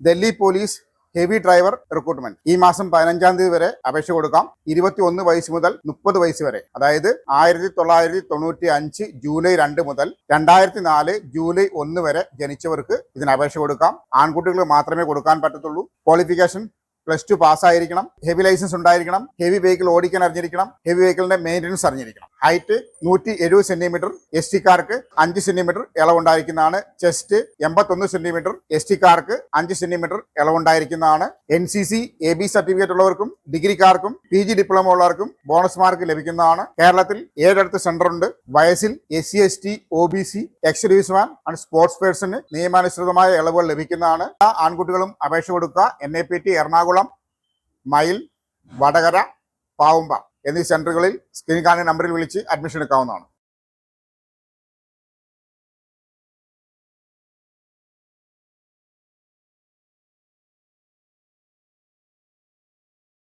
Delhi police heavy driver recruitment ഈ മാസം 15-ാം തീയതി വരെ അപേക്ഷ കൊടുക്കാം. 21 വയസ്സ് മുതൽ 30 വയസ്സ് വരെ. അതായത് 1995 ജൂലൈ 2 മുതൽ 2004 ജൂലൈ 1 വരെ ജനിച്ചവർക്ക് ഇതിന് അപേക്ഷ കൊടുക്കാം. ആൺകുട്ടികൾ മാത്രമേ കൊടുക്കാൻ പറ്റത്തുള്ളൂ. ക്വാളിഫിക്കേഷൻ +2 പാസ്സായിരിക്കണം. ഹെവി ലൈസൻസ് ഉണ്ടായിരിക്കണം. ഹെവി വെഹിക്കിൾ ഓടിക്കാൻ അറിഞ്ഞിരിക്കണം. ഹെവി വെഹിക്കിളിന്റെ മെയിൻ്റനൻസ് അറിഞ്ഞിരിക്കണം. Height 170 centimetre. എസ് ടിക്കാർക്ക് 5 സെന്റിമീറ്റർ ഇളവുണ്ടായിരിക്കുന്നതാണ്. Chest 81 centimetre. എസ് ടിക്കാർക്ക് 5 സെന്റിമീറ്റർ ഇളവുണ്ടായിരിക്കുന്നതാണ്. NCC AB സർട്ടിഫിക്കറ്റ് ഉള്ളവർക്കും ഡിഗ്രിക്കാർക്കും PG ഡിപ്ലോമ ഉള്ളവർക്കും ബോണസ് മാർക്ക് ലഭിക്കുന്നതാണ്. കേരളത്തിൽ 7 സെന്റർ ഉണ്ട്. വയസ്സിൽ SC ST OBC ex serviceman and sports person നിയമാനുസൃതമായ ഇളവുകൾ ലഭിക്കുന്നതാണ്. ആൺകുട്ടികളും അപേക്ഷ കൊടുക്കുക. NIPT എറണാകുളം, മയിൽ, വടകര, പാവുമ്പ എന്നീ സെന്ററുകളിൽ സ്ക്രീൻ കാണുന്ന നമ്പറിൽ വിളിച്ച് അഡ്മിഷൻ എടുക്കാവുന്നതാണ്.